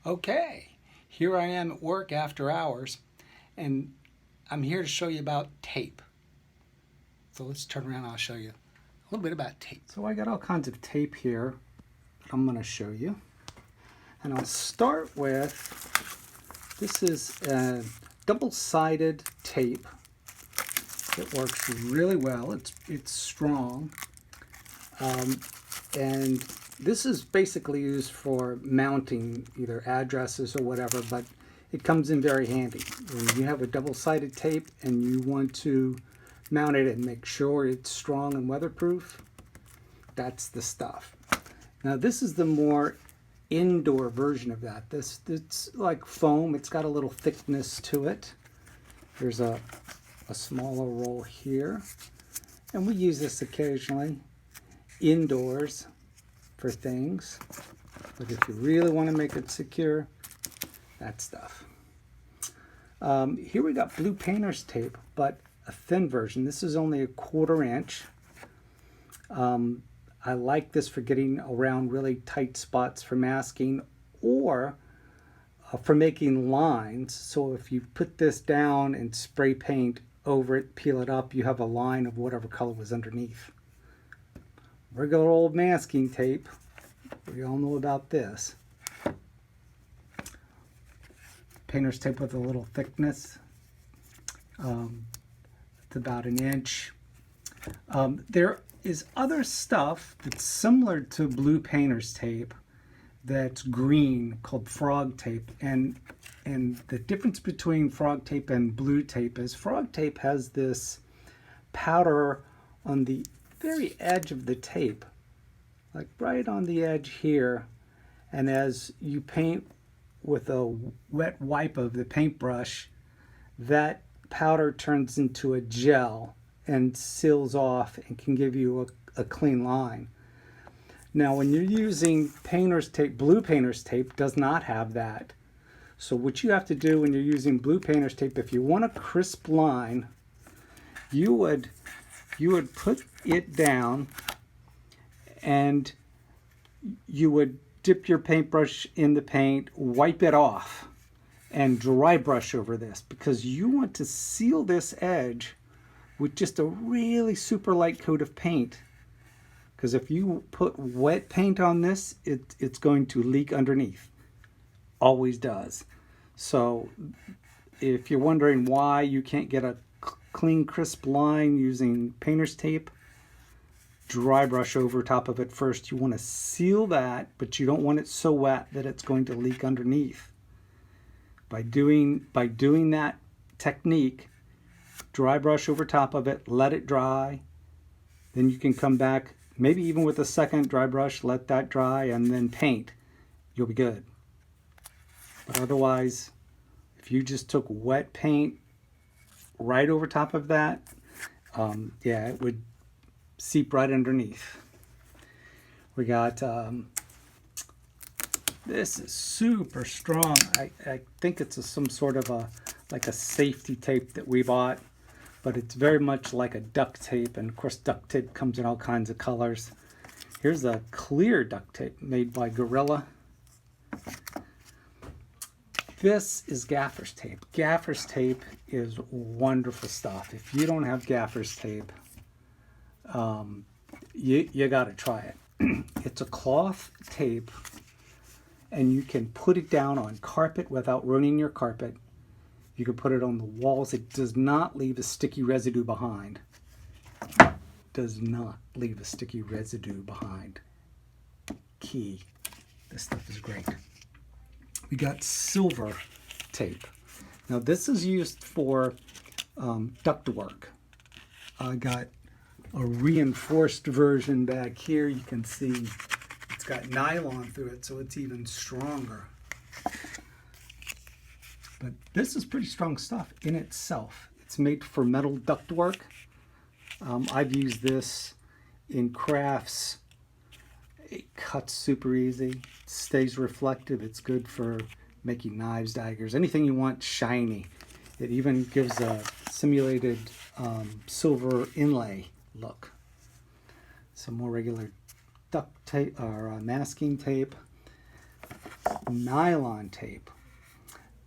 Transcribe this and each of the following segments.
Okay, here I am at work after hours, and I'm here to show you about tape. So let's turn around and I'll show you a little bit about tape. So I got all kinds of tape here that I'm going to show you. And I'll start with, this is a double-sided tape. It works really well. It's strong. And this is basically used for mounting either addresses or whatever, but it comes in very handy. When you have a double-sided tape and you want to mount it and make sure it's strong and weatherproof, that's the stuff. Now this is the more indoor version of that. It's like foam. It's got a little thickness to it. There's a smaller roll here, and we use this occasionally indoors for things, but if you really want to make it secure, that stuff. Here we got blue painter's tape, but a thin version. This is only 1/4 inch. I like this for getting around really tight spots for masking or for making lines. So if you put this down and spray paint over it, peel it up, you have a line of whatever color was underneath. Regular old masking tape, we all know about this. Painter's tape with a little thickness. It's about 1 inch. There is other stuff that's similar to blue painter's tape that's green called frog tape, and the difference between frog tape and blue tape is frog tape has this powder on the very edge of the tape, like right on the edge here, and as you paint with a wet wipe of the paintbrush, that powder turns into a gel and seals off and can give you a clean line. Now when you're using painter's tape, blue painter's tape does not have that. So what you have to do when you're using blue painter's tape, if you want a crisp line, you would put it down and you would dip your paintbrush in the paint, wipe it off, and dry brush over this, because you want to seal this edge with just a really super light coat of paint. Because if you put wet paint on this, it's going to leak underneath. Always does. So if you're wondering why you can't get a clean, crisp line using painter's tape, dry brush over top of it first. You want to seal that, but you don't want it so wet that it's going to leak underneath. By doing that technique, dry brush over top of it, let it dry, then you can come back, maybe even with a second dry brush, let that dry, and then paint. You'll be good. But otherwise, if you just took wet paint right over top of that, yeah, it would seep right underneath. We got, this is super strong. I think it's some sort of like a safety tape that we bought, but it's very much like a duct tape, and of course duct tape comes in all kinds of colors. Here's a clear duct tape made by Gorilla. This is gaffer's tape. Gaffer's tape is wonderful stuff. If you don't have gaffer's tape, you got to try it. It's a cloth tape, and you can put it down on carpet without ruining your carpet. You can put it on the walls. It does not leave a sticky residue behind. Does not leave a sticky residue behind. Key. This stuff is great. We got silver tape. Now this is used for ductwork. I got a reinforced version back here. You can see it's got nylon through it, so it's even stronger. But this is pretty strong stuff in itself. It's made for metal ductwork. I've used this in crafts. It cuts super easy, stays reflective. It's good for making knives, daggers, anything you want shiny. It even gives a simulated silver inlay look. Some more regular duct tape or masking tape. nylon tape.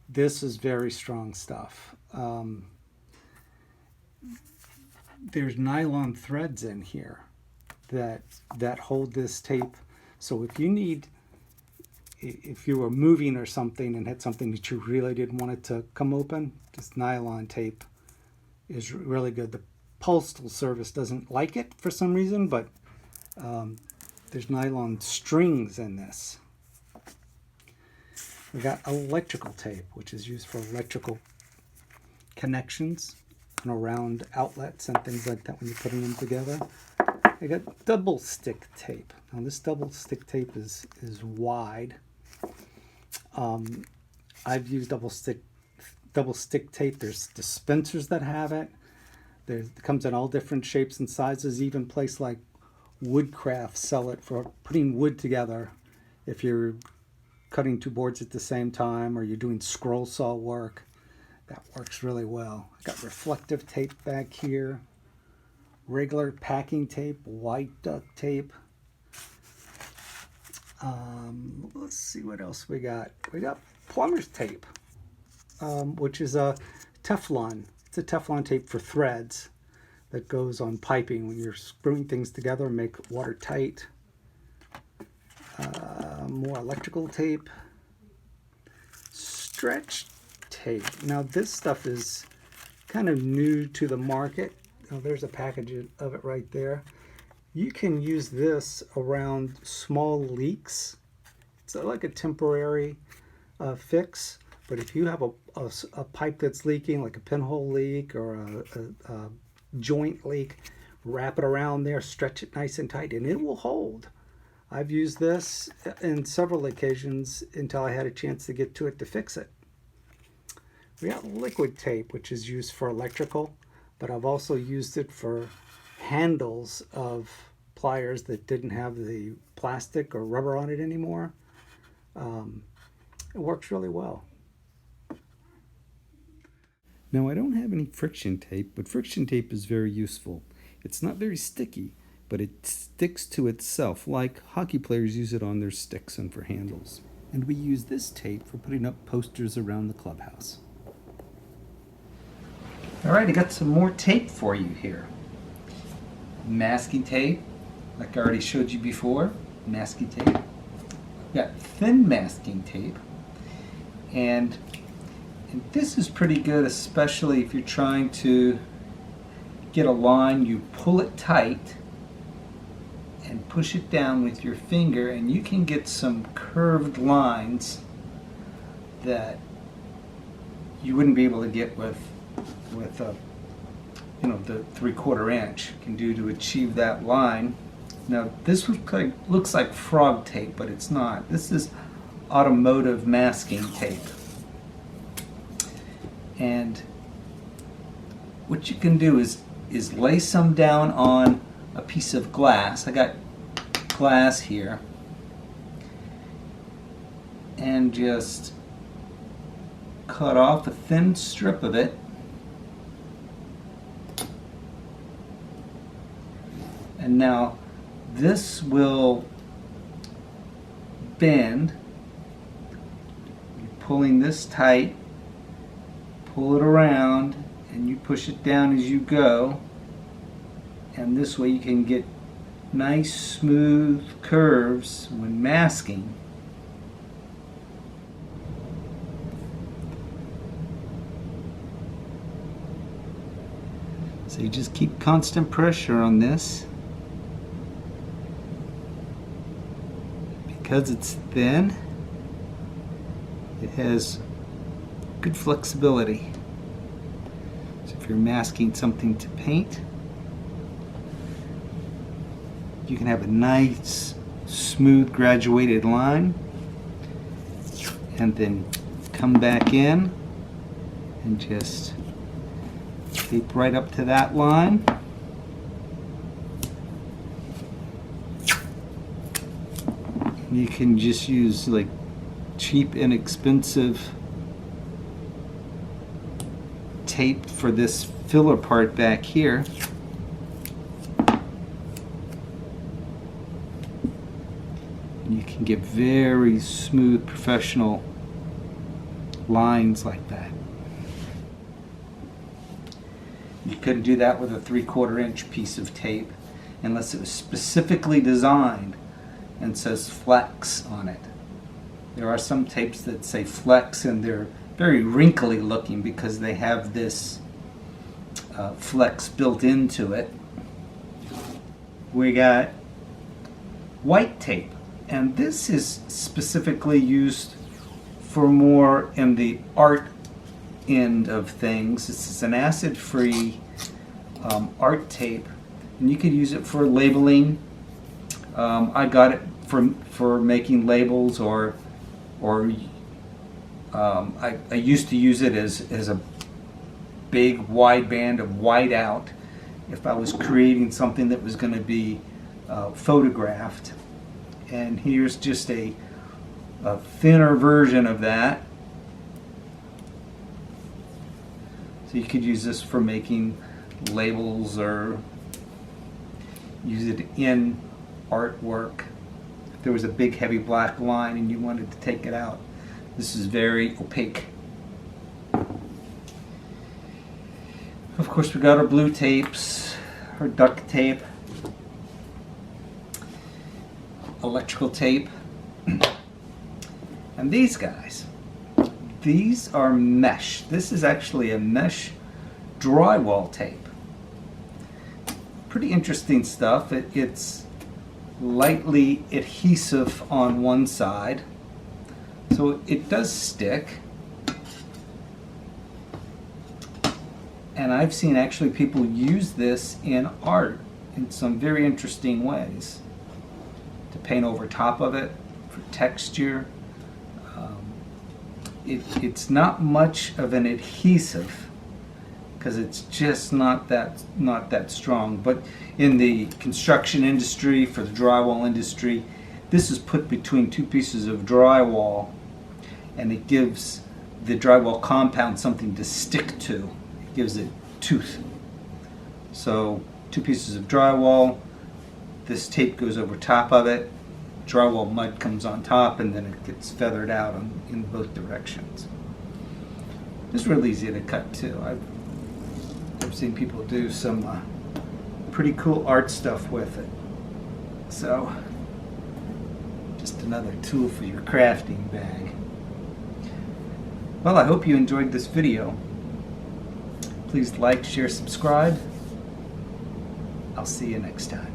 This is very strong stuff. There's nylon threads in here that hold this tape. So if you were moving or something and had something that you really didn't want it to come open, this nylon tape is really good. The Postal Service doesn't like it for some reason, but there's nylon strings in this. We got electrical tape, which is used for electrical connections and around outlets and things like that when you're putting them together. I got double stick tape. Now this double stick tape is wide. I've used double stick tape. There's dispensers that have it. It comes in all different shapes and sizes. Even places like Woodcraft sell it for putting wood together. If you're cutting two boards at the same time or you're doing scroll saw work, that works really well. I got reflective tape back here. Regular packing tape, white duct tape. Let's see what else we got. We got plumber's tape, which is a Teflon. It's a Teflon tape for threads that goes on piping when you're screwing things together and make it watertight. More electrical tape. Stretch tape. Now this stuff is kind of new to the market. Oh, there's a package of it right there. You can use this around small leaks. It's like a temporary fix, but if you have a pipe that's leaking, like a pinhole leak or a joint leak, wrap it around there, stretch it nice and tight, and it will hold. I've used this in several occasions until I had a chance to get to it to fix it. We got liquid tape, which is used for electrical, but I've also used it for handles of pliers that didn't have the plastic or rubber on it anymore. It works really well. Now I don't have any friction tape, but friction tape is very useful. It's not very sticky, but it sticks to itself, like hockey players use it on their sticks and for handles. And we use this tape for putting up posters around the clubhouse. All right, I got some more tape for you here. Masking tape, like I already showed you before, masking tape. We got thin masking tape, and this is pretty good, especially if you're trying to get a line. You pull it tight and push it down with your finger, and you can get some curved lines that you wouldn't be able to get with the 3/4 inch can do to achieve that line. Now this looks like frog tape, but it's not. This is automotive masking tape. And what you can do is lay some down on a piece of glass. I got glass here, and just cut off a thin strip of it. And now this will bend. You're pulling this tight, pull it around, and you push it down as you go. And this way you can get nice smooth curves when masking. So you just keep constant pressure on this. Because it's thin, it has good flexibility. So if you're masking something to paint, you can have a nice, smooth, graduated line, and then come back in and just tape right up to that line. You can just use like cheap, inexpensive tape for this filler part back here. And you can and get very smooth, professional lines like that. You couldn't do that with a 3/4 inch piece of tape unless it was specifically designed and says flex on it. There are some tapes that say flex and they're very wrinkly looking because they have this flex built into it. We got white tape, and this is specifically used for more in the art end of things. This is an acid-free art tape, and you could use it for labeling. I got it for making labels, or I used to use it as a big wide band of whiteout if I was creating something that was going to be photographed. And here's just a thinner version of that. So you could use this for making labels or use it in artwork. If there was a big heavy black line and you wanted to take it out, this is very opaque. Of course, we got our blue tapes, our duct tape, electrical tape, and these guys. These are mesh. This is actually a mesh drywall tape. Pretty interesting stuff. It's lightly adhesive on one side, so it does stick. And I've seen actually people use this in art in some very interesting ways. To paint over top of it for texture. It's not much of an adhesive because it's just not that strong. But in the construction industry, for the drywall industry, this is put between two pieces of drywall, and it gives the drywall compound something to stick to. It gives it tooth. So two pieces of drywall, this tape goes over top of it, drywall mud comes on top, and then it gets feathered out in both directions. It's real easy to cut too. I've seen people do some pretty cool art stuff with it. So just another tool for your crafting bag. Well, I hope you enjoyed this video. Please like, share, subscribe. I'll see you next time.